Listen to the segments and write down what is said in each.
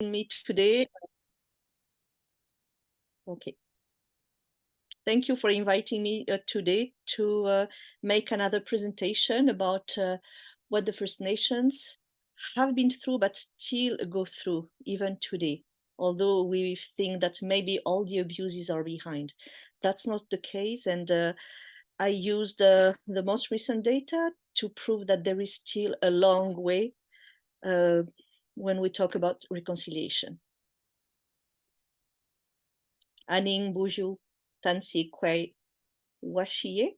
Me today. Okay. Thank you for inviting me today to make another presentation about what the First Nations have been through, but still go through even today. Although we think that maybe all the abuses are behind. That's not the case. And I used the most recent data to prove that there is still a long way when we talk about reconciliation. Aning Buju Tansi Kwei Washiye.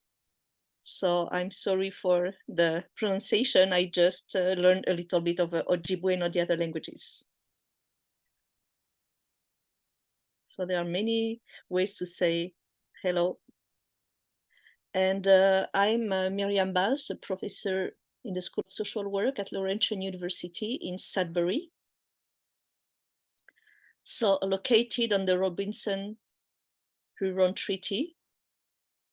So I'm sorry for the pronunciation. I just learned a little bit of Ojibwe and all the other languages. So there are many ways to say hello. And I'm Miriam Bals, a professor in the School of Social Work at Laurentian University in Sudbury. So located on the Robinson-Huron Treaty.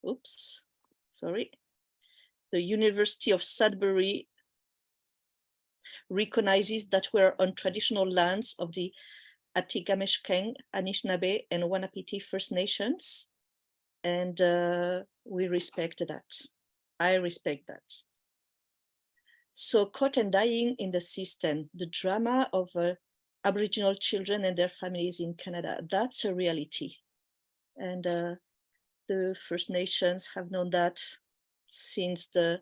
Oops, sorry. The University of Sudbury recognizes that we're on traditional lands of the Atikameksheng, Anishinaabe, and Wanapiti First Nations, and we respect that. I respect that. So caught and dying in the system, the drama of Aboriginal children and their families in Canada, that's a reality. And the First Nations have known that since the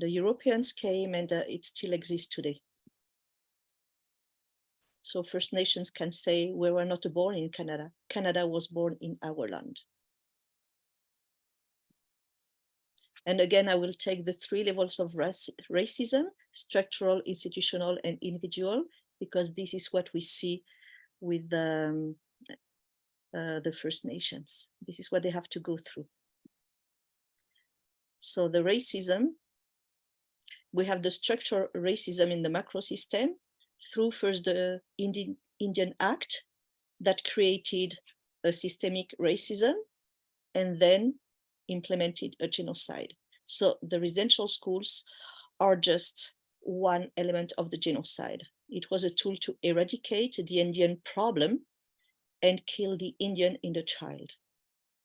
Europeans came, and it still exists today. So First Nations can say we were not born in Canada. Canada was born in our land. And again, I will take the 3 levels of racism: structural, institutional, and individual, because this is what we see with the First Nations. This is what they have to go through. So the racism, we have the structural racism in the macro system through first the Indian Act that created a systemic racism and then implemented a genocide. So the residential schools are just one element of the genocide. It was a tool to eradicate the Indian problem and kill the Indian in the child.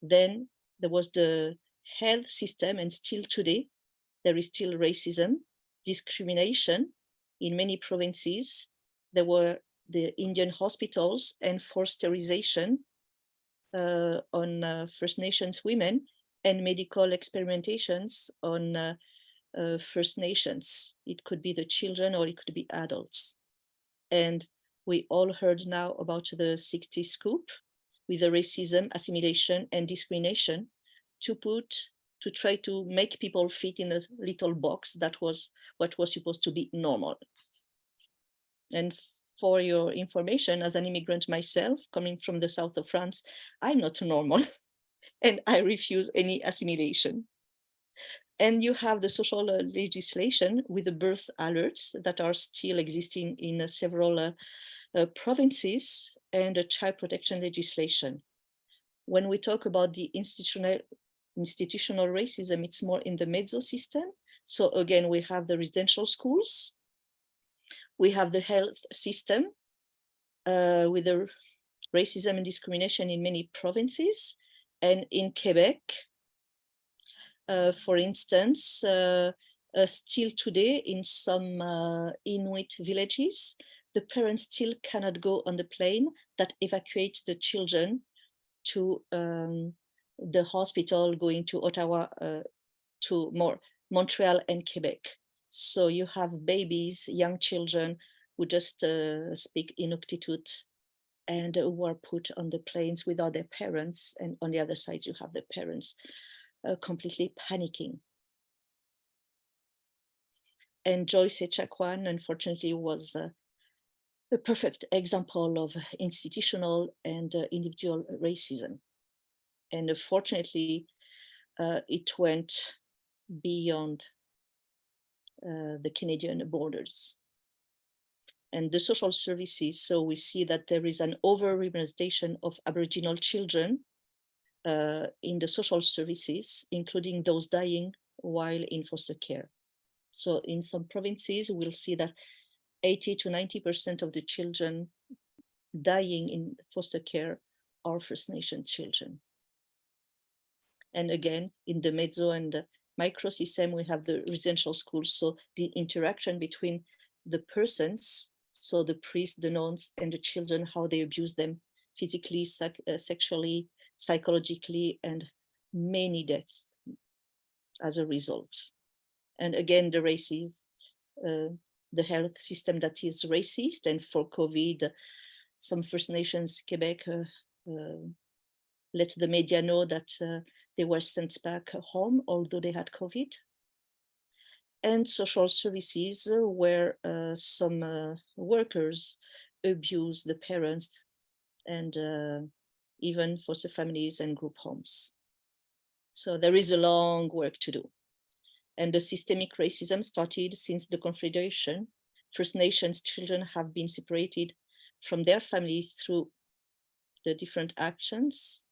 Then there was the health system, and still today, there is still racism, discrimination in many provinces. There were the Indian hospitals and forced sterilization on First Nations women, and medical experimentations on First Nations. It could be the children or it could be adults. And we all heard now about the 60 scoop with the racism, assimilation, and discrimination to try to make people fit in a little box that was what was supposed to be normal. And for your information, as an immigrant myself, coming from the south of France, I'm not normal and I refuse any assimilation. And you have the social legislation with the birth alerts that are still existing in several provinces, and a child protection legislation. When we talk about the institutional racism, it's more in the mezzo system. So again, we have the residential schools, we have the health system with the racism and discrimination in many provinces. And in Quebec, for instance, still today in some Inuit villages, the parents still cannot go on the plane that evacuates the children to the hospital going to Ottawa, to Montreal and Quebec. So you have babies, young children who just speak Inuktitut and who are put on the planes without their parents. And on the other side, you have the parents completely panicking. And Joyce Echaquan, unfortunately, was a perfect example of institutional and individual racism. And unfortunately, it went beyond the Canadian borders. And the social services, so we see that there is an over-representation of Aboriginal children in the social services, including those dying while in foster care. So in some provinces, we'll see that 80 to 90% of the children dying in foster care are First Nation children. And again, in the Mezzo and the Microsystem, we have the residential schools. So the interaction between the persons, so the priests, the nuns, and the children, how they abuse them physically, sexually, psychologically, and many deaths as a result. And again, the racism, the health system that is racist. And for COVID, some First Nations, Quebec, let the media know that they were sent back home, although they had COVID. And social services where some workers abuse the parents and even foster families and group homes. So there is a long work to do. And the systemic racism started since the Confederation. First Nations children have been separated from their family through the different actions,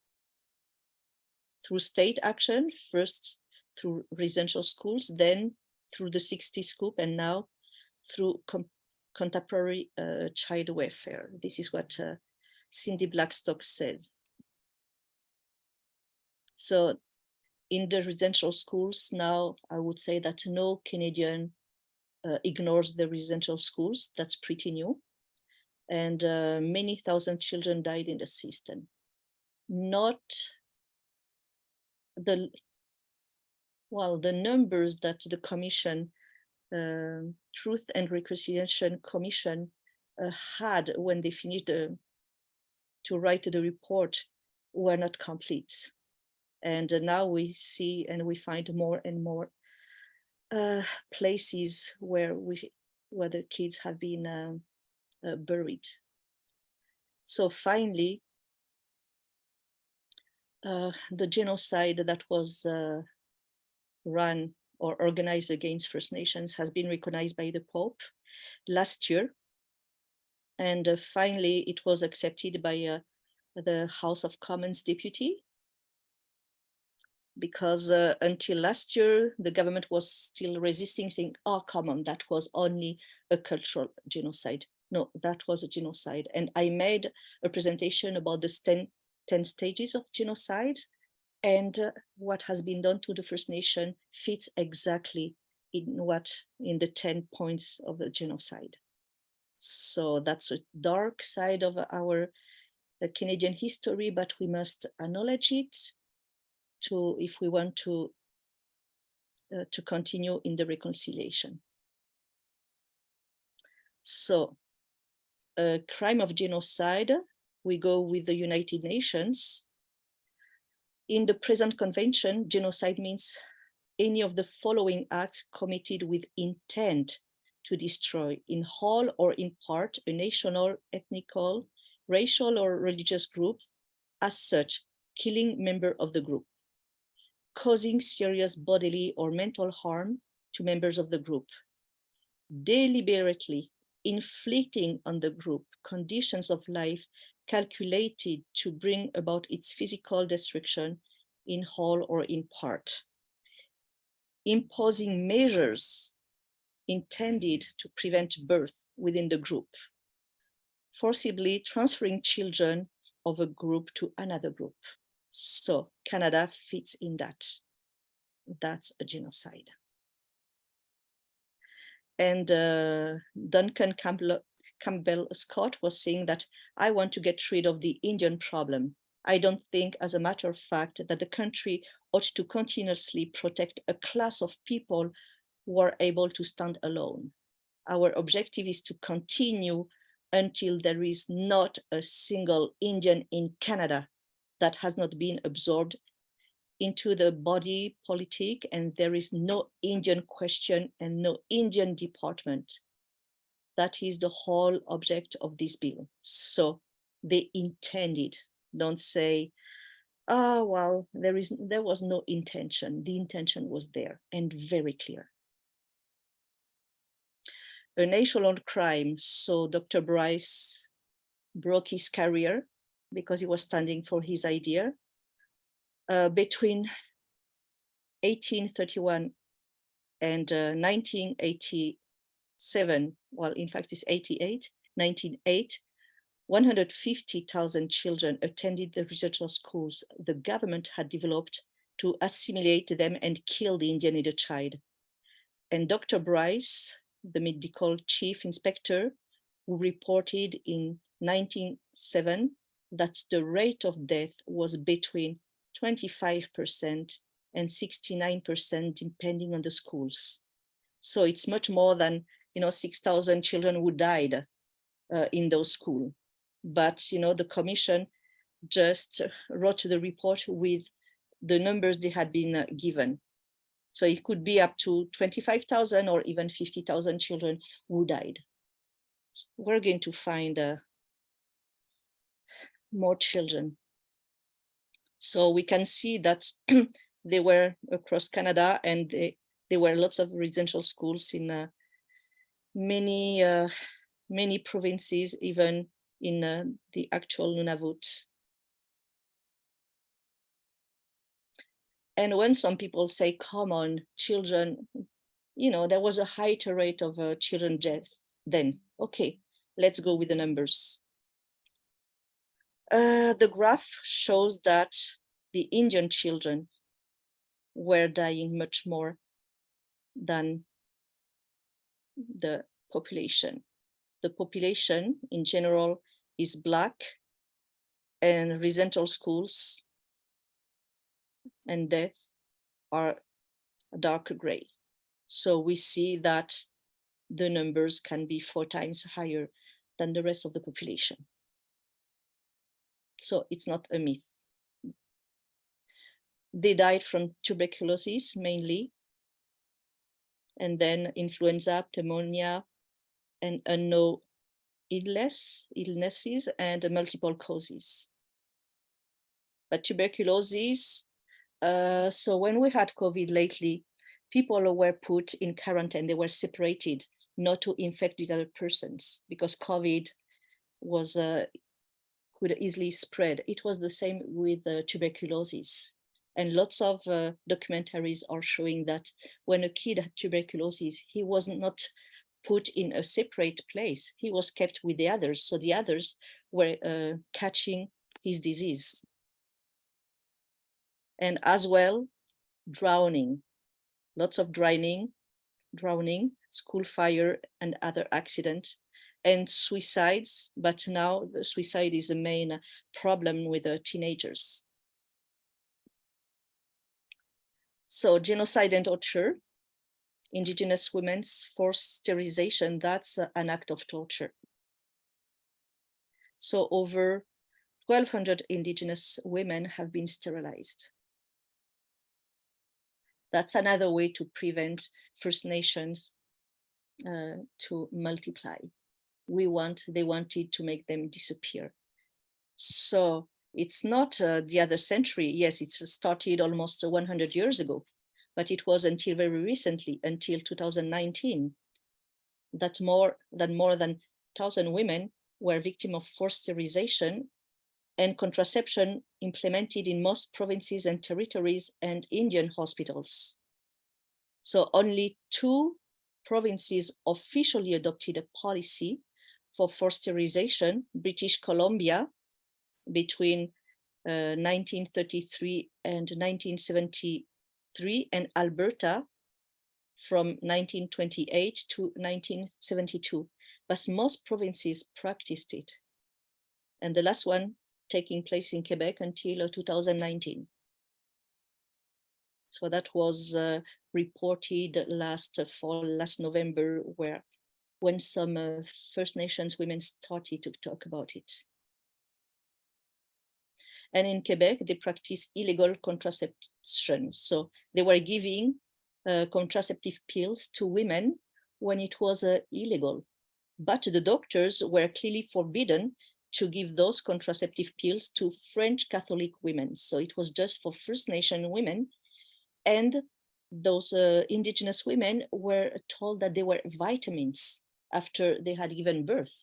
through state action, first through residential schools, then through the 60s coup, and now through contemporary child welfare. This is what Cindy Blackstock said. So in the residential schools now, I would say that no Canadian ignores the residential schools. That's pretty new. And many thousand children died in the system. Not the numbers that the commission, Truth and Reconciliation Commission, had when they finished to write the report were not complete. And now we see and we find more and more places where the kids have been buried. So finally, the genocide that was run or organized against First Nations has been recognized by the Pope last year. And finally, it was accepted by the House of Commons deputy, because until last year, the government was still resisting, saying, oh, come on, that was only a cultural genocide. No, that was a genocide. And I made a presentation about the 10 stages of genocide, and what has been done to the First Nation fits exactly in the 10 points of the genocide. So that's a dark side of our Canadian history, but we must acknowledge it if we want to continue in the reconciliation. So a crime of genocide, we go with the United Nations. In the present convention, genocide means any of the following acts committed with intent to destroy in whole or in part a national, ethnical, racial or religious group, as such, killing member of the group, causing serious bodily or mental harm to members of the group, deliberately inflicting on the group conditions of life calculated to bring about its physical destruction in whole or in part, imposing measures intended to prevent birth within the group, forcibly transferring children of a group to another group. So Canada fits in that. That's a genocide. And Duncan Campbell Scott was saying that I want to get rid of the Indian problem. I don't think, as a matter of fact, that the country ought to continuously protect a class of people who are able to stand alone. Our objective is to continue until there is not a single Indian in Canada that has not been absorbed into the body politic, and there is no Indian question and no Indian department. That is the whole object of this bill. So they intended, don't say, oh, well, there was no intention. The intention was there and very clear. A national crime. So Dr. Bryce broke his career because he was standing for his idea. Between 1831 and 1980, 1987, well, in fact, it's 1908, 150,000 children attended the residential schools the government had developed to assimilate them and kill the Indian child. And Dr. Bryce, the medical chief inspector, who reported in 1907 that the rate of death was between 25% and 69%, depending on the schools. So it's much more than 6,000 children who died in those schools. But the commission just wrote the report with the numbers they had been given. So it could be up to 25,000 or even 50,000 children who died. So we're going to find more children. So we can see that they were across Canada, and there were lots of residential schools in many provinces, even in the actual Nunavut. And when some people say, come on, children, there was a higher rate of children death then. Okay, let's go with the numbers. The graph shows that the Indian children were dying much more than the population. The population in general is Black, and residential schools and death are dark gray. So we see that the numbers can be 4 times higher than the rest of the population. So it's not a myth. They died from tuberculosis mainly, and then influenza, pneumonia, and unknown illnesses and multiple causes. But tuberculosis, so when we had COVID lately, people were put in quarantine, they were separated not to infect the other persons, because COVID was could easily spread. It was the same with tuberculosis. And lots of documentaries are showing that when a kid had tuberculosis, he was not put in a separate place. He was kept with the others. So the others were catching his disease. And as well, drowning, lots of drowning, school fire and other accidents, and suicides. But now the suicide is a main problem with the teenagers. So genocide and torture, Indigenous women's forced sterilization, that's an act of torture. So over 1,200 Indigenous women have been sterilized. That's another way to prevent First Nations to multiply. They wanted to make them disappear. So it's not the other century. Yes, it started almost 100 years ago, but it was until very recently, until 2019, that more than 1,000 women were victims of forced sterilization and contraception implemented in most provinces and territories and Indian hospitals. So only 2 provinces officially adopted a policy for forced sterilization: British Columbia between 1933 and 1973, and Alberta from 1928 to 1972. But most provinces practiced it. And the last one taking place in Quebec until 2019. So that was reported last fall, last November, when some First Nations women started to talk about it. And in Quebec, they practice illegal contraception. So they were giving contraceptive pills to women when it was illegal. But the doctors were clearly forbidden to give those contraceptive pills to French Catholic women. So it was just for First Nation women. And those Indigenous women were told that they were vitamins after they had given birth.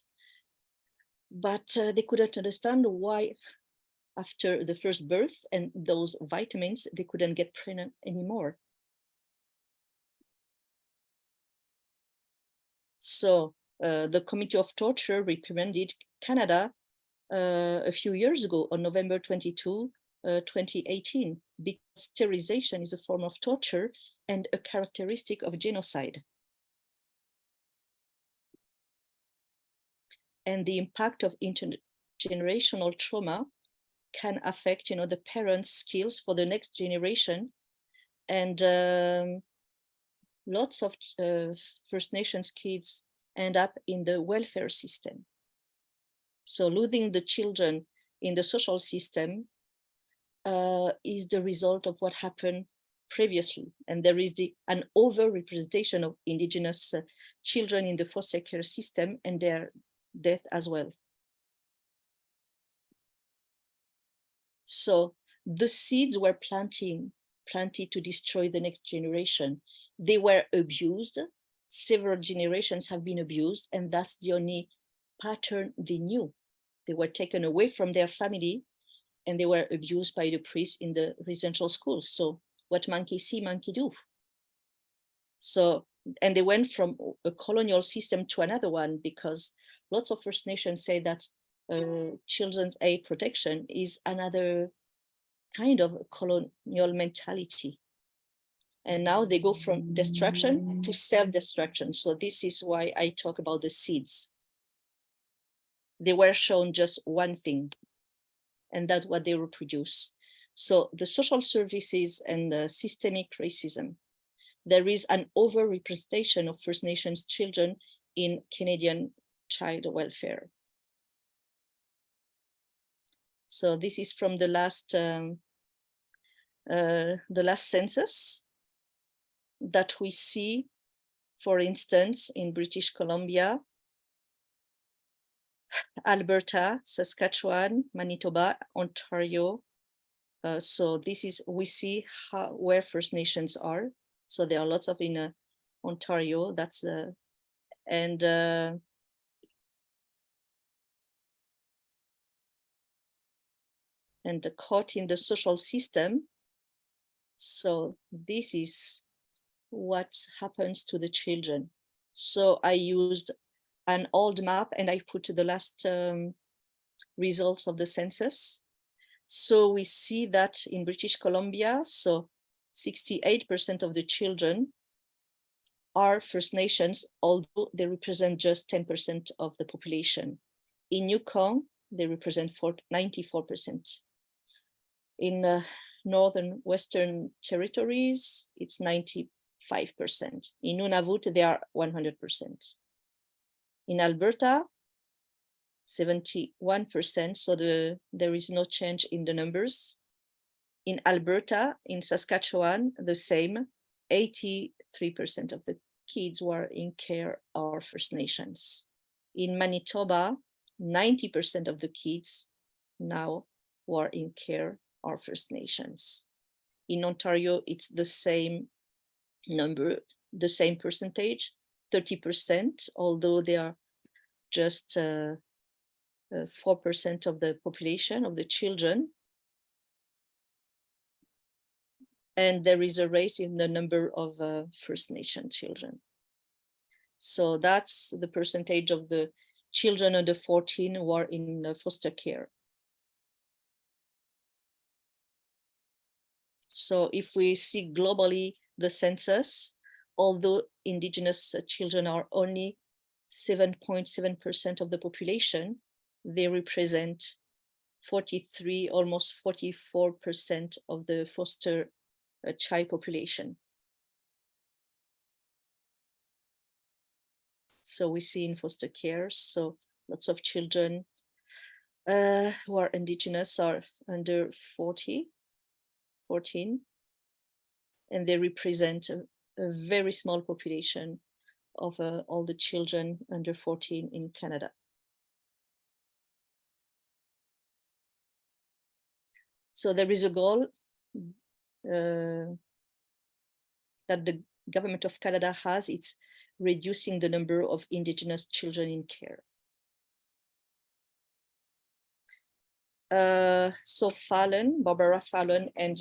But they couldn't understand why after the first birth and those vitamins, they couldn't get pregnant anymore. So the Committee of Torture recommended Canada a few years ago on November 22, 2018, because sterilization is a form of torture and a characteristic of genocide. And the impact of intergenerational trauma can affect, the parents' skills for the next generation. And lots of First Nations kids end up in the welfare system. So losing the children in the social system is the result of what happened previously. And there is an over-representation of Indigenous children in the foster care system and their death as well. So the seeds were planted to destroy the next generation. They were abused. Several generations have been abused, and that's the only pattern they knew. They were taken away from their family and they were abused by the priests in the residential schools. So what monkey see, monkey do. So, and they went from a colonial system to another one, because lots of First Nations say that children's aid protection is another kind of colonial mentality. And now they go from destruction to self-destruction. So this is why I talk about the seeds. They were shown just one thing, and that's what they reproduce. So the social services and the systemic racism. There is an over-representation of First Nations children in Canadian child welfare. So this is from the last census that we see, for instance, in British Columbia, Alberta, Saskatchewan, Manitoba, Ontario. So this is, we see where First Nations are. So there are lots of in Ontario. That's the and caught in the social system. So this is what happens to the children. So I used an old map and I put the last results of the census. So we see that in British Columbia, so 68% of the children are First Nations, although they represent just 10% of the population. In Yukon, they represent 94%. In Northern Western Territories, it's 95%. In Nunavut, they are 100%. In Alberta, 71%, so there is no change in the numbers. In Alberta, in Saskatchewan, the same, 83% of the kids who are in care are First Nations. In Manitoba, 90% of the kids now who are in care are First Nations. In Ontario, it's the same number, the same percentage, 30%, although they are just 4% of the population, of the children. And there is a rise in the number of First Nation children. So that's the percentage of the children under 14 who are in foster care. So if we see globally the census, although Indigenous children are only 7.7% of the population, they represent 43, almost 44% of the foster child population. So we see in foster care, so lots of children who are Indigenous are under 14, and they represent a very small population of all the children under 14 in Canada. So there is a goal that the government of Canada has, it's reducing the number of Indigenous children in care. So Barbara Fallon, and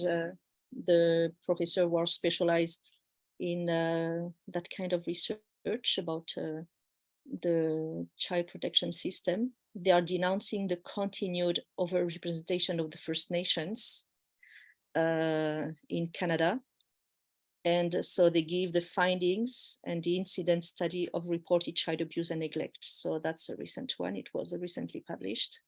the professor who are specialized in that kind of research about the child protection system. They are denouncing the continued overrepresentation of the First Nations in Canada. And so they give the findings and the incident study of reported child abuse and neglect. So that's a recent one. It was recently published.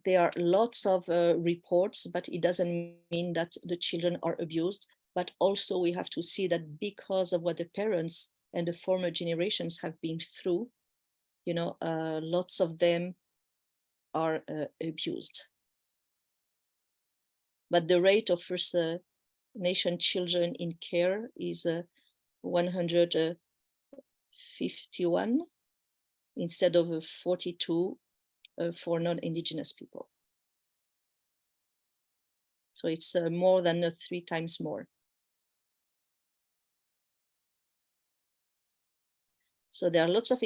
There are lots of reports, but it doesn't mean that the children are abused. But also we have to see that because of what the parents and the former generations have been through, you know, lots of them are abused. But the rate of First Nation children in care is 151 instead of 42 for non-Indigenous people. So it's more than 3 times more. So there are lots of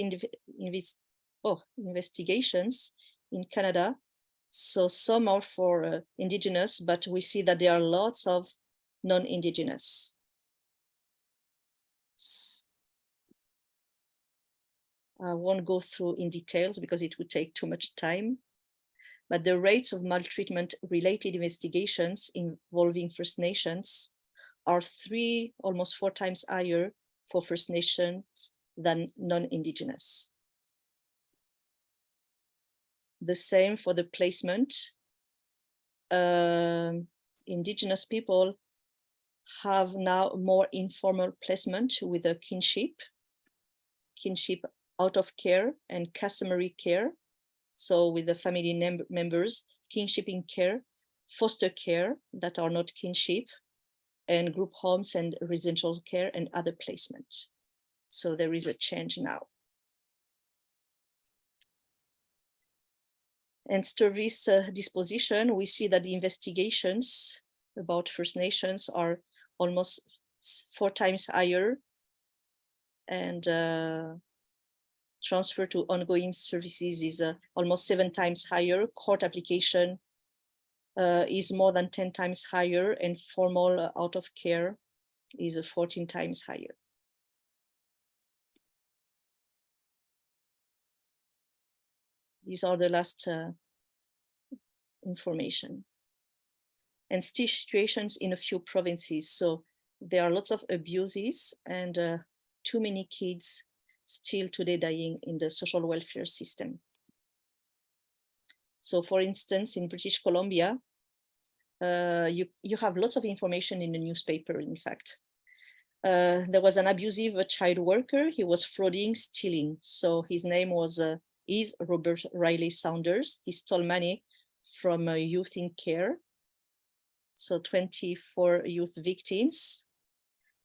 investigations in Canada. So some are for Indigenous, but we see that there are lots of non-Indigenous. I won't go through in details because it would take too much time. But the rates of maltreatment related investigations involving First Nations are almost 4 times higher for First Nations than non-Indigenous. The same for the placement. Indigenous people have now more informal placement with a kinship out of care and customary care. So with the family members, kinship in care, foster care that are not kinship, and group homes and residential care and other placements. So there is a change now. And stories disposition, we see that the investigations about First Nations are almost 4 times higher, and transfer to ongoing services is almost 7 times higher. Court application is more than 10 times higher, and formal out of care is 14 times higher. These are the last information. And still situations in a few provinces. So there are lots of abuses and too many kids still today dying in the social welfare system. So for instance, in British Columbia, you have lots of information in the newspaper, in fact. There was an abusive child worker. He was frauding, stealing. So his name is Robert Riley Saunders. He stole money from youth in care. So 24 youth victims.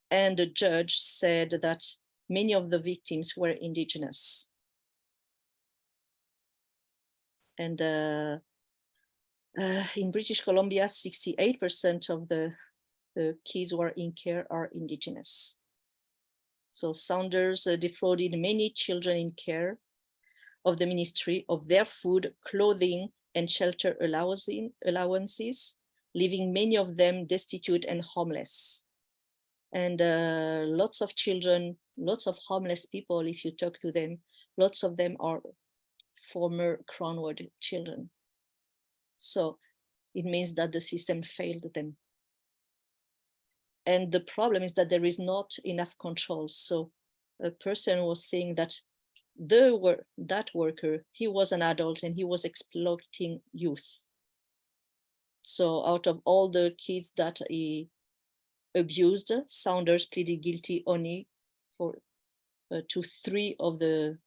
And the judge said that many of the victims were Indigenous. And in British Columbia, 68% of the kids who are in care are Indigenous. So Saunders defrauded many children in care of the ministry of their food, clothing, and shelter allowances, leaving many of them destitute and homeless. And lots of children, lots of homeless people, if you talk to them, lots of them are former Crown Ward children. So it means that the system failed them. And the problem is that there is not enough control. So a person was saying that that worker, he was an adult and he was exploiting youth. So out of all the kids that he abused, Saunders pleaded guilty only to 3 of the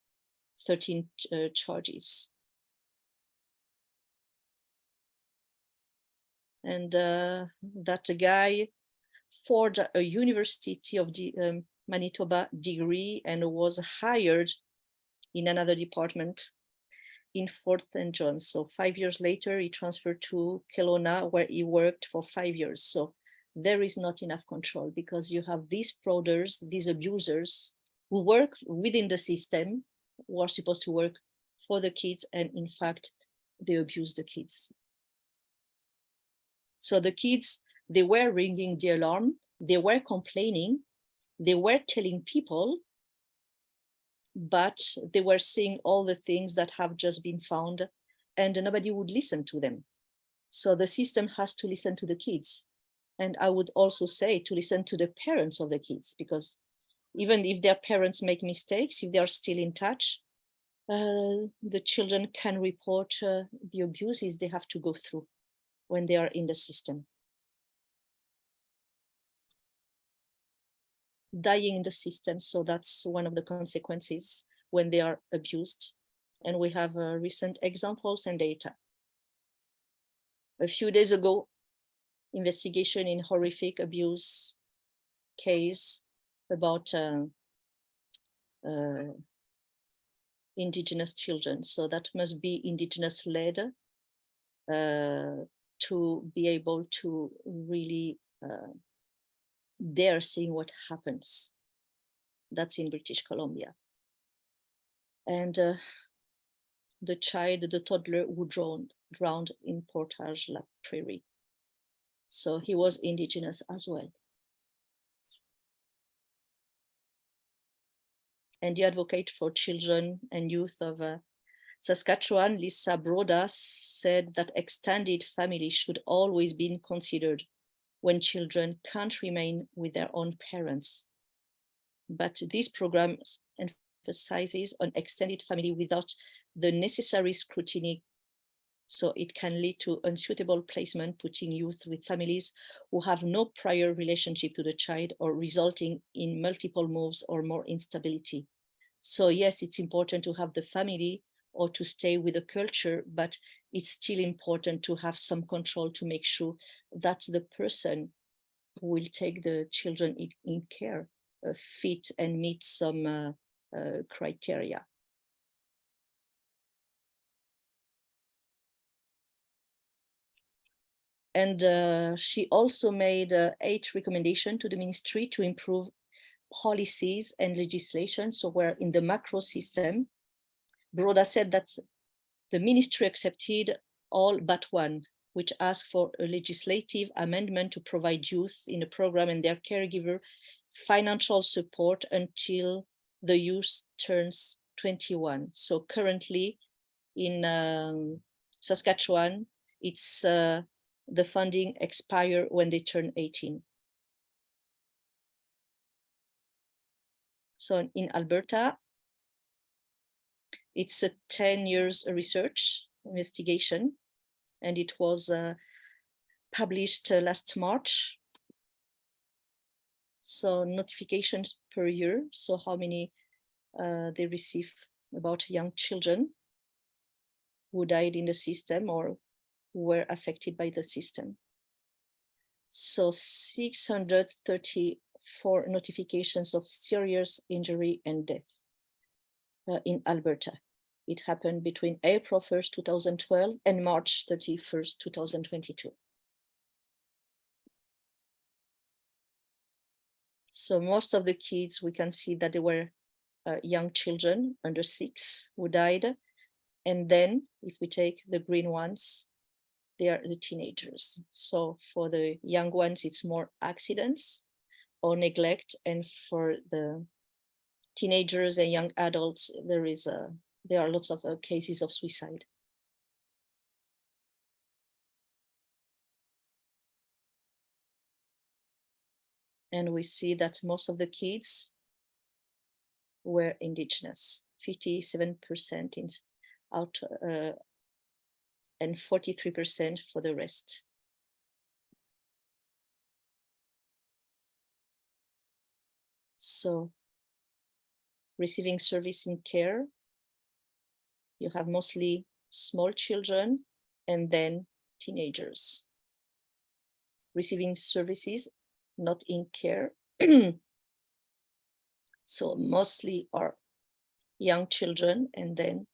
13 charges. And that guy forged a University of Manitoba degree and was hired in another department in Fort St. John's. So 5 years later, he transferred to Kelowna, where he worked for 5 years. So there is not enough control because you have these frauders, these abusers who work within the system, who are supposed to work for the kids, and in fact, they abuse the kids. So the kids, they were ringing the alarm, they were complaining, they were telling people, but they were seeing all the things that have just been found and nobody would listen to them. So the system has to listen to the kids. And I would also say to listen to the parents of the kids, because even if their parents make mistakes, if they are still in touch, the children can report the abuses they have to go through when they are in the system. Dying in the system, so that's one of the consequences when they are abused. And we have recent examples and data. A few days ago, investigation in horrific abuse case about indigenous children. So that must be indigenous led to be able to really dare seeing what happens. That's in British Columbia. And the child, the toddler who drowned in Portage la Prairie. So he was indigenous as well. And the advocate for children and youth of Saskatchewan, Lisa Broda, said that extended family should always be considered when children can't remain with their own parents. But this program emphasizes on extended family without the necessary scrutiny, so it can lead to unsuitable placement, putting youth with families who have no prior relationship to the child, or resulting in multiple moves or more instability. So yes, it's important to have the family or to stay with the culture, but it's still important to have some control to make sure that the person who will take the children in care fit and meet some criteria. And she also made 8 recommendations to the ministry to improve policies and legislation. So we're in the macro system. Broda said that the ministry accepted all but one, which asked for a legislative amendment to provide youth in the program and their caregiver financial support until the youth turns 21. So currently in Saskatchewan, it's the funding expire when they turn 18. So in Alberta, it's a 10 years research investigation, and it was published last March. So notifications per year, so how many they receive about young children who died in the system or who were affected by the system. So 634 notifications of serious injury and death in Alberta. It happened between April 1st, 2012 and March 31st, 2022. So most of the kids, we can see that they were young children under 6 who died. And then if we take the green ones, they are the teenagers. So for the young ones, it's more accidents or neglect. And for the teenagers and young adults, there are lots of cases of suicide. And we see that most of the kids were indigenous, 57% and 43% for the rest. So receiving service in care, you have mostly small children and then teenagers. Receiving services, not in care. So mostly are young children and then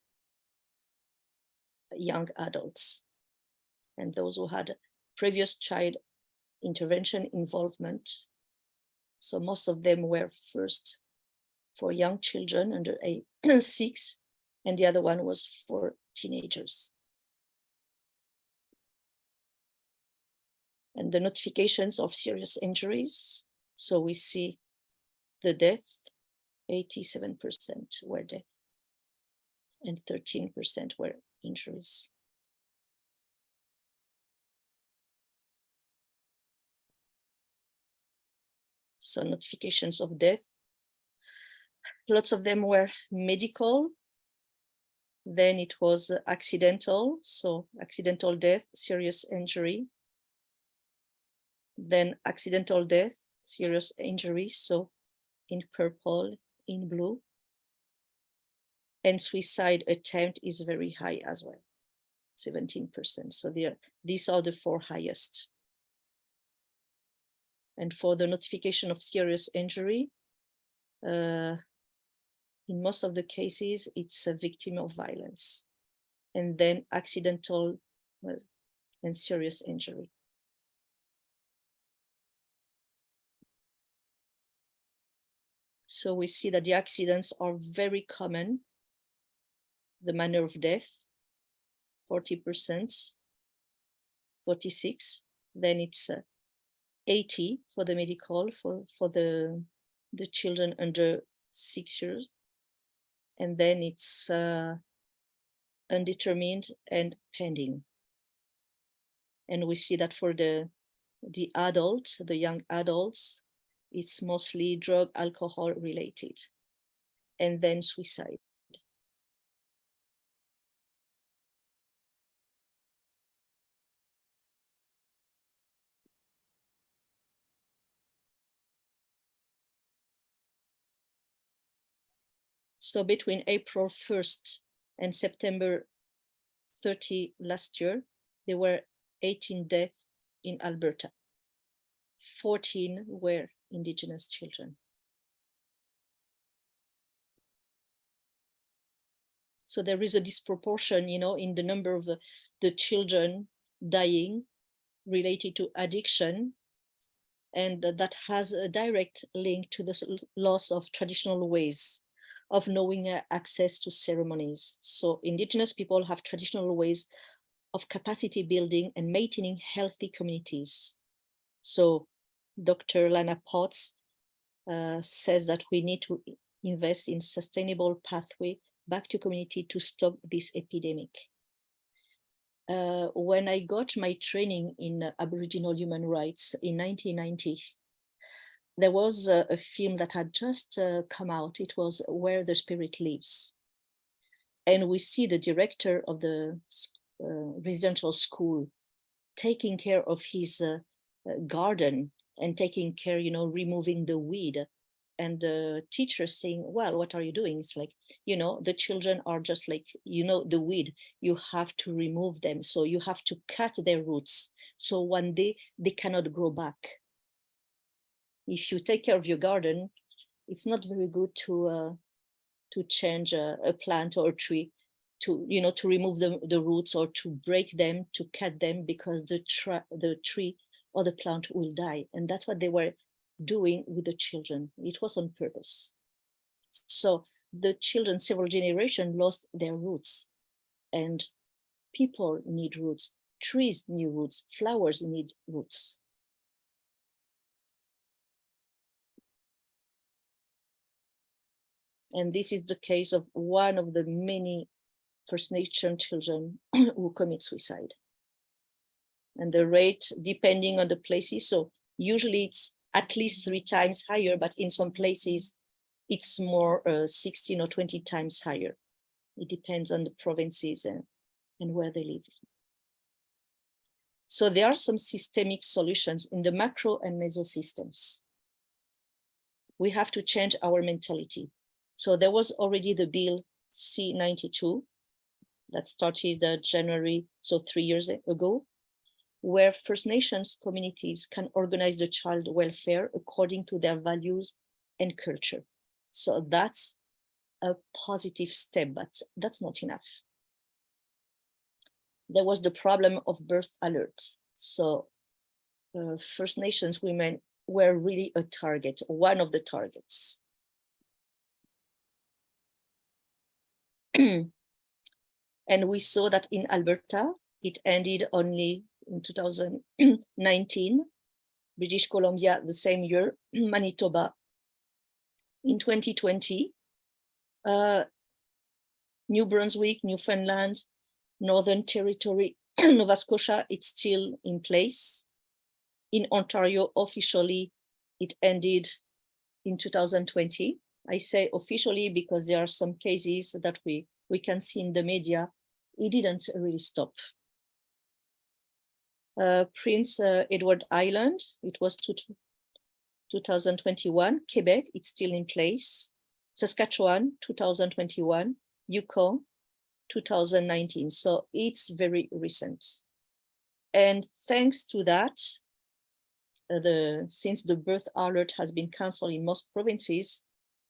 young adults. And those who had previous child intervention involvement. So most of them were first for young children under 6, and the other one was for teenagers. And the notifications of serious injuries. So we see the death 87% were death and 13% were injuries. So notifications of death, lots of them were medical. Then it was accidental, so accidental death, serious injury. Then accidental death, serious injury, so in purple, in blue. And suicide attempt is very high as well, 17%. So these are the four highest. And for the notification of serious injury, in most of the cases, it's a victim of violence, and then accidental and serious injury. So we see that the accidents are very common. The manner of death, 40%, 46. Then it's 80 for the medical, for the children under 6 years. And then it's undetermined and pending. And we see that for the adults, the young adults, it's mostly drug, alcohol related, and then suicide. So between April 1st and September 30 last year, there were 18 deaths in Alberta. 14 were Indigenous children. So there is a disproportion, in the number of the children dying related to addiction, and that has a direct link to the loss of traditional ways of knowing access to ceremonies. So Indigenous people have traditional ways of capacity building and maintaining healthy communities. So Dr. Lana Potts says that we need to invest in sustainable pathway back to community to stop this epidemic. When I got my training in Aboriginal human rights in 1990, there was a film that had just come out. It was Where the Spirit Lives. And we see the director of the residential school taking care of his garden and taking care, removing the weed. And the teacher saying, well, what are you doing? It's like, the children are just like, the weed, you have to remove them. So you have to cut their roots. So one day they cannot grow back. If you take care of your garden, it's not very good to change a plant or a tree, to remove the roots or to break them, to cut them, because the tree or the plant will die. And that's what they were doing with the children. It was on purpose. So the children, several generations, lost their roots. And people need roots. Trees need roots. Flowers need roots. And this is the case of one of the many First Nation children who commit suicide. And the rate, depending on the places, so usually it's at least 3 times higher, but in some places it's more 16 or 20 times higher. It depends on the provinces and where they live. So there are some systemic solutions in the macro and meso systems. We have to change our mentality. So there was already the bill C-92 that started January, so 3 years ago, where First Nations communities can organize the child welfare according to their values and culture. So that's a positive step, but that's not enough. There was the problem of birth alert. So First Nations women were really a target, one of the targets. And we saw that in Alberta, it ended only in 2019, British Columbia the same year, Manitoba In 2020, New Brunswick, Newfoundland, Northern Territory, Nova Scotia, it's still in place. In Ontario, officially, it ended in 2020. I say officially because there are some cases that we can see in the media. It didn't really stop. Prince Edward Island, it was 2021. Quebec, it's still in place. Saskatchewan, 2021. Yukon, 2019. So it's very recent. And thanks to that, since the birth alert has been cancelled in most provinces,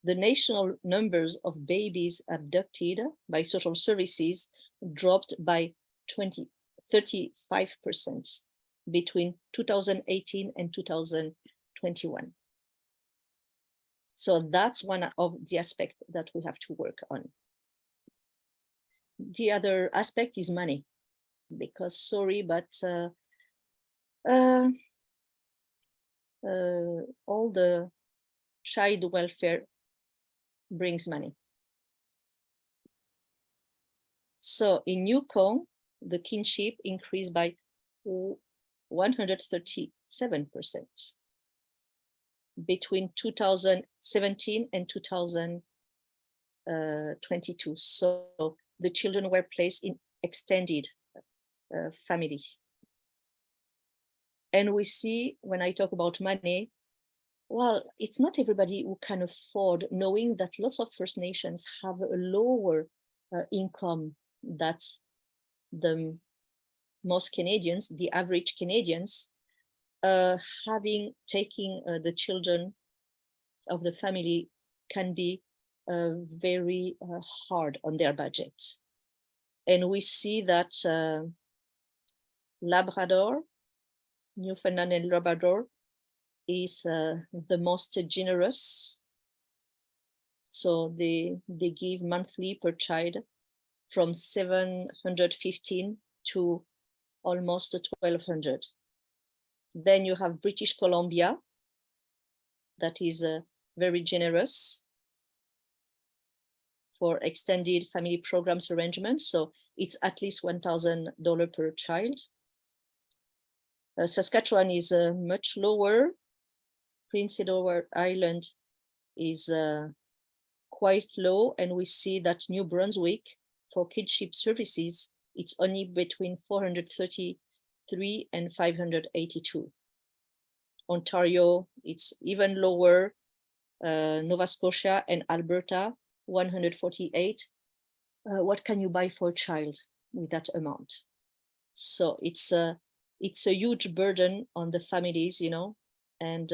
the national numbers of babies abducted by social services dropped by 35% between 2018 and 2021. So that's one of the aspects that we have to work on. The other aspect is money, because sorry, but all the child welfare brings money. So in Yukon, the kinship increased by 137% between 2017 and 2022. So the children were placed in extended family. And we see, when I talk about money, well, it's not everybody who can afford, knowing that lots of First Nations have a lower income than the most Canadians, the average Canadians, taking the children of the family can be very hard on their budget. And we see that Labrador, Newfoundland and Labrador is the most generous. So they give monthly per child from $715 to almost $1,200. Then you have British Columbia, that is very generous for extended family programs arrangements. So it's at least $1,000 per child. Saskatchewan is much lower. Prince Edward Island is quite low, and we see that New Brunswick, for kinship services, it's only between $433 and $582. Ontario, it's even lower. Nova Scotia and Alberta, $148. What can you buy for a child with that amount? So it's a huge burden on the families, you know, and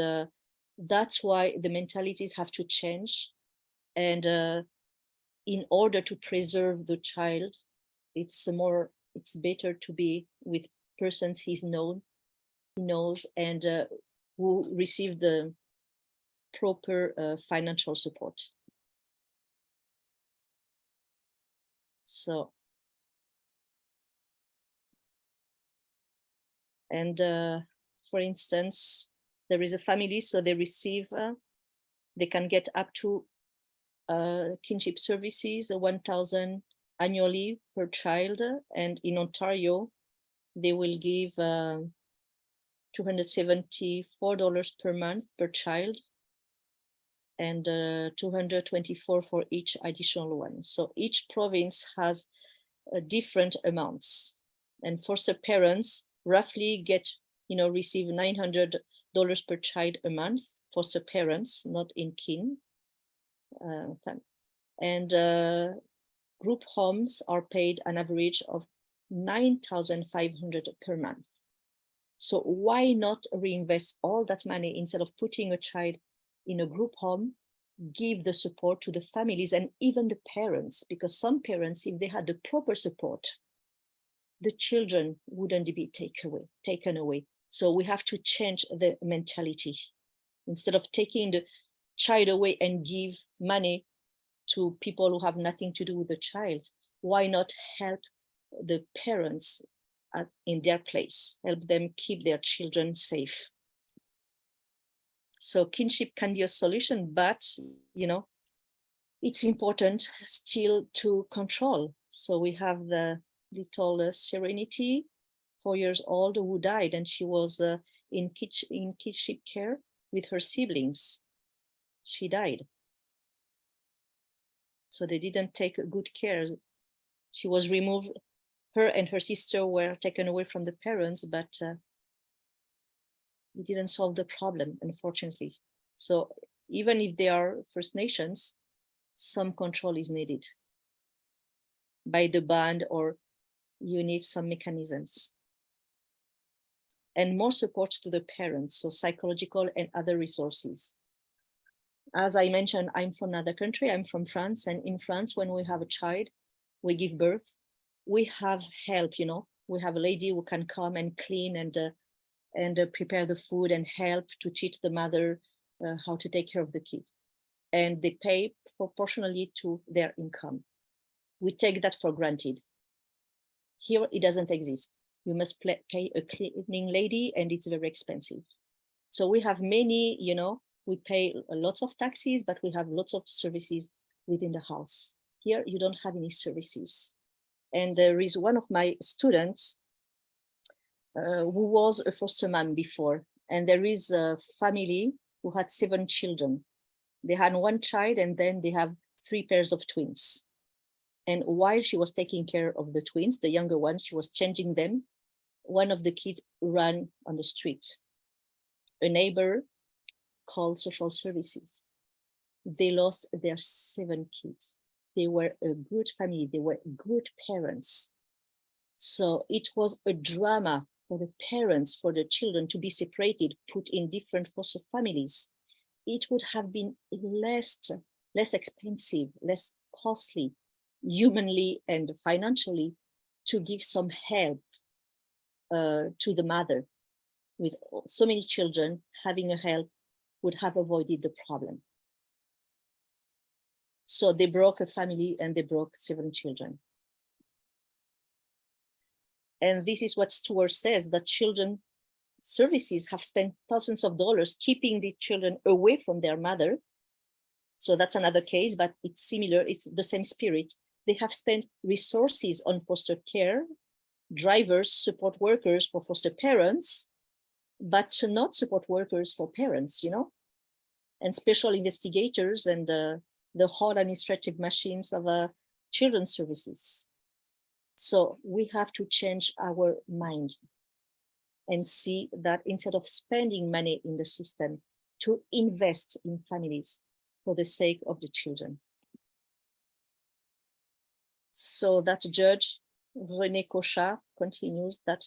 that's why the mentalities have to change. And in order to preserve the child, it's better to be with persons he knows, and who receive the proper financial support. So, and for instance, there is a family, so they receive, they can get up to kinship services, 1,000 annually per child. And in Ontario, they will give $274 per month per child, and $224 for each additional one. So each province has different amounts. And foster parents roughly receive $900 per child a month, foster parents, not in kin. And group homes are paid an average of $9,500 per month. So why not reinvest all that money instead of putting a child in a group home? Give the support to the families and even the parents, because some parents, if they had the proper support, the children wouldn't be taken away. So we have to change the mentality. Instead of taking the child away and give money to people who have nothing to do with the child, why not help the parents in their place, help them keep their children safe? So kinship can be a solution, but, it's important still to control. So we have the little Serenity, 4 years old, who died, and she was in kinship care with her siblings. She died. So they didn't take good care. She was removed. Her and her sister were taken away from the parents, but it didn't solve the problem, unfortunately. So even if they are First Nations, some control is needed by the band, or you need some mechanisms. And more support to the parents, so psychological and other resources. As I mentioned, I'm from another country, I'm from France, and in France, when we have a child, we give birth, we have help, we have a lady who can come and clean and prepare the food and help to teach the mother how to take care of the kid. And they pay proportionally to their income. We take that for granted. Here, it doesn't exist. You must pay a cleaning lady, and it's very expensive. So we have many, we pay lots of taxes, but we have lots of services within the house. Here, you don't have any services. And there is one of my students who was a foster mom before, and there is a family who had 7 children. They had 1 child, and then they have 3 pairs of twins. And while she was taking care of the twins, the younger one, she was changing them, one of the kids ran on the street. A neighbor called social services. They lost their 7 kids. They were a good family. They were good parents. So it was a drama for the parents, for the children to be separated, put in different foster families. It would have been less expensive, less costly, humanly and financially, to give some help to the mother. With so many children, having a help would have avoided the problem. So they broke a family, and they broke 7 children. And this is what Stuart says, that children services have spent thousands of dollars keeping the children away from their mother. So that's another case, but it's similar, it's the same spirit. They have spent resources on foster care, drivers, support workers for foster parents, but not support workers for parents, and special investigators, and the whole administrative machines of children's services. So we have to change our mind and see that instead of spending money in the system, to invest in families for the sake of the children. So that judge, René Cochard, continues that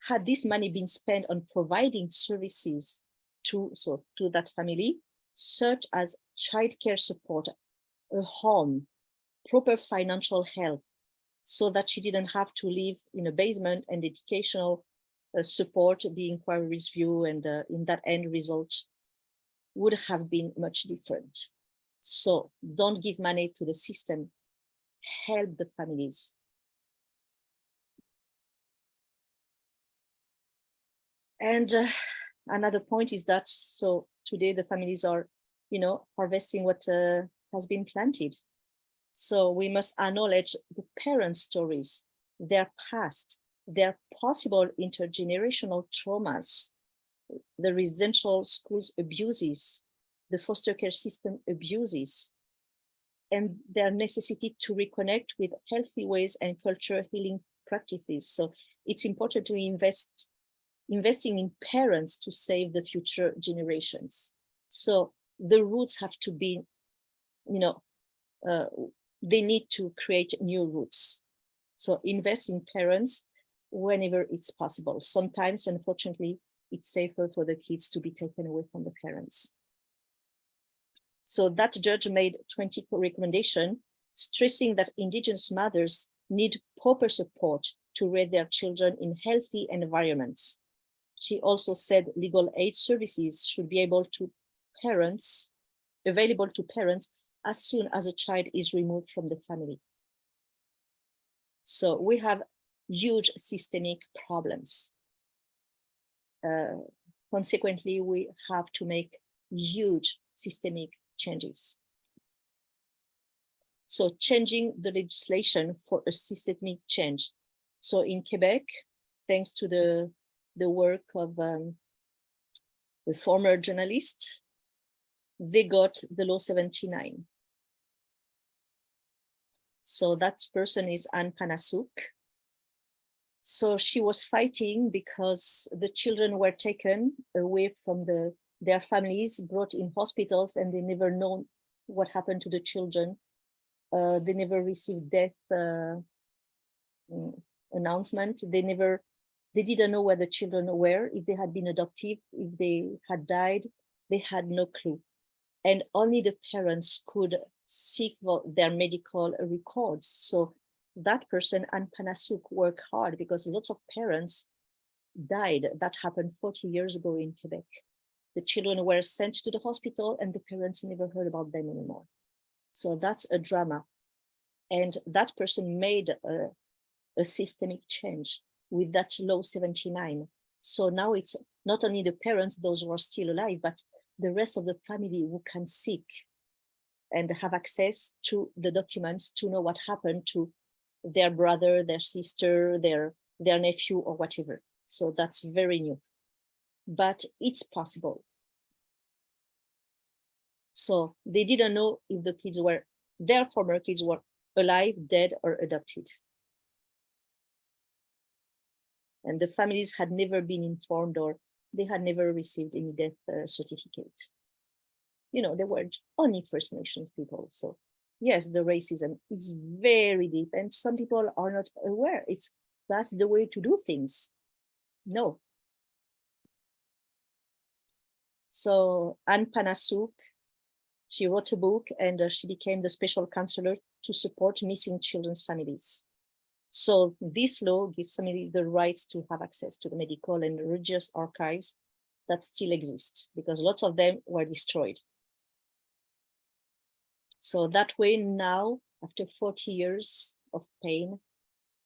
had this money been spent on providing services to that family, such as childcare support, a home, proper financial help, so that she didn't have to live in a basement, and educational support, the inquiry's view, and in that end result would have been much different. So don't give money to the system, help the families. And another point is that, so today the families are, harvesting what has been planted. So we must acknowledge the parents' stories, their past, their possible intergenerational traumas, the residential schools abuses, the foster care system abuses, and their necessity to reconnect with healthy ways and culture healing practices. So it's important to investing in parents to save the future generations. So the roots have to be, they need to create new roots. So invest in parents whenever it's possible. Sometimes, unfortunately, it's safer for the kids to be taken away from the parents. So that judge made 20 recommendations, stressing that Indigenous mothers need proper support to raise their children in healthy environments. She also said legal aid services should be available to parents as soon as a child is removed from the family. So we have huge systemic problems. Consequently, we have to make huge systemic changes. So changing the legislation for a systemic change. So in Quebec, thanks to the work of the former journalist, they got the law 79. So that person is Anne Panasuk. So she was fighting because the children were taken away from their families, brought in hospitals, and they never know what happened to the children. They never received death announcement. They didn't know where the children were, if they had been adopted, if they had died. They had no clue. And only the parents could seek their medical records. So that person, Anne Panasuk, worked hard because lots of parents died. That happened 40 years ago in Quebec. The children were sent to the hospital and the parents never heard about them anymore. So that's a drama. And that person made a systemic change with that law 79. So now it's not only the parents, those who are still alive, but the rest of the family who can seek and have access to the documents to know what happened to their brother, their sister, their nephew, or whatever. So that's very new, but it's possible. So they didn't know if the kids were, their former kids were alive, dead, or adopted. And the families had never been informed, or they had never received any death certificate. You know, they were only First Nations people. So yes, the racism is very deep, and some people are not aware. That's the way to do things. No. So Anne Panasuk, she wrote a book, and she became the special counselor to support missing children's families. So this law gives somebody the rights to have access to the medical and religious archives that still exist, because lots of them were destroyed. So that way now, after 40 years of pain,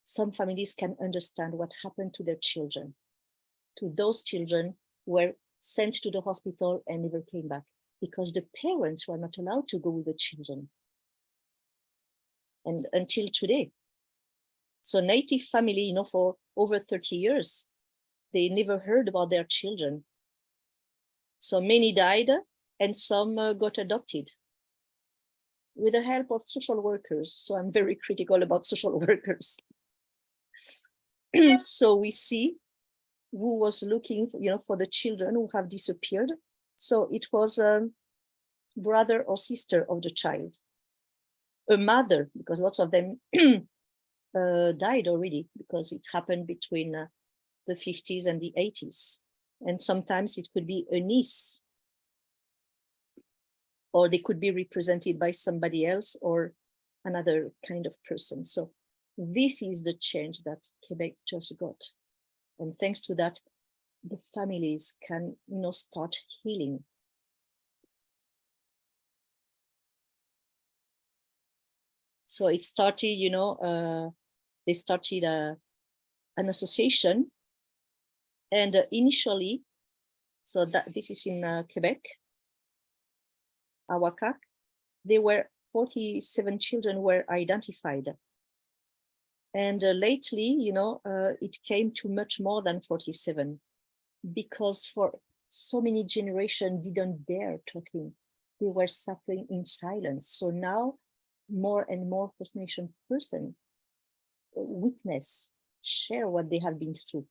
some families can understand what happened to their children, to those children who were sent to the hospital and never came back, because the parents were not allowed to go with the children. And until today. So Native family, you know, for over 30 years, they never heard about their children. So many died and some got adopted with the help of social workers. So I'm very critical about social workers. So we see who was looking, you know, for the children who have disappeared. So it was a brother or sister of the child, a mother, because lots of them died already, because it happened between the 50s and the 80s. And sometimes it could be a niece, or they could be represented by somebody else or another kind of person. So this is the change that Quebec just got. And thanks to that, the families can, you know, start healing. So it started, you know, they started an association, and initially, so that this is in Quebec, Awakak, there were 47 children were identified. And lately, you know, it came to much more than 47, because for so many generations didn't dare talking. They were suffering in silence. So now more and more First Nation person witness, share what they have been through.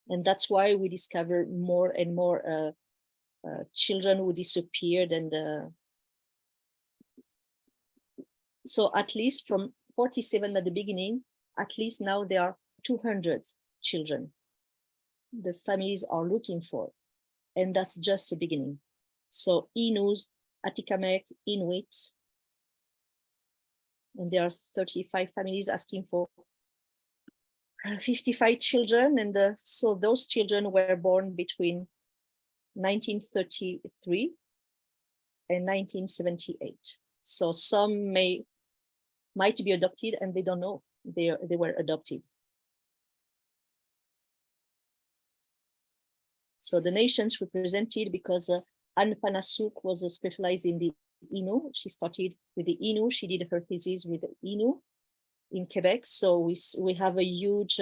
And that's why we discover more and more children who disappeared. And so at least from 47 at the beginning, at least now there are 200 children the families are looking for. And that's just the beginning. So Inus, Atikamek, Inuit, and there are 35 families asking for 55 children. And so those children were born between 1933 and 1978. So some might be adopted and they don't know they were adopted. So the nations represented, because Anne Panasuk was specialized in the Innu. She started with the Innu. She did her thesis with the Innu in Quebec. So we have a huge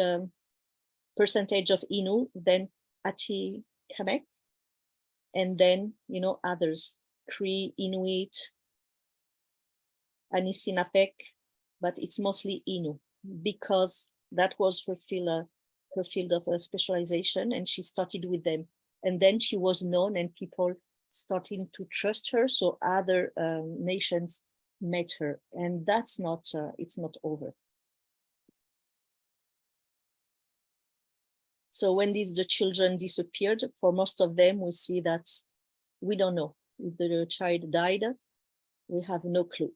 percentage of Innu, then Atikamekw, and then, you know, others, Cree, Inuit, Anisinabek, but it's mostly Innu, because that was her field of specialization, and she started with them. And then she was known, and people starting to trust her, so other nations met her, and that's not, it's not over. So when the children disappeared, for most of them, we see that we don't know if the child died. We have no clue.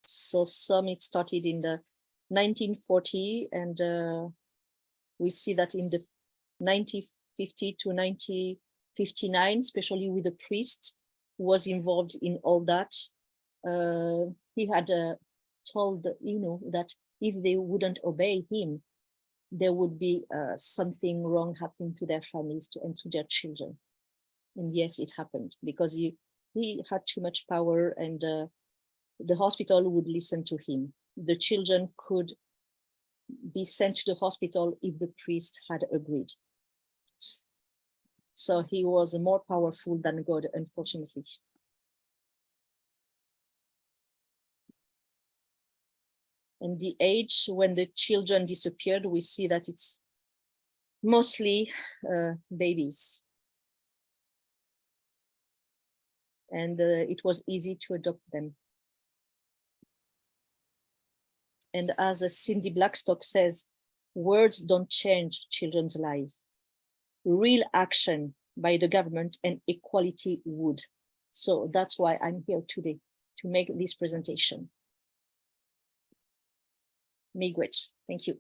So some, it started in the 1940, and we see that in the 1950 to 1959, especially with the priest who was involved in all that, he had told, you know, that if they wouldn't obey him, there would be something wrong happening to their families and to their children. And yes, it happened, because he had too much power, and the hospital would listen to him. The children could be sent to the hospital if the priest had agreed. So he was more powerful than God, unfortunately. And the age when the children disappeared, we see that it's mostly babies. And it was easy to adopt them. And as Cindy Blackstock says, words don't change children's lives. Real action by the government and equality would. So that's why I'm here today, to make this presentation. Miigwech, thank you.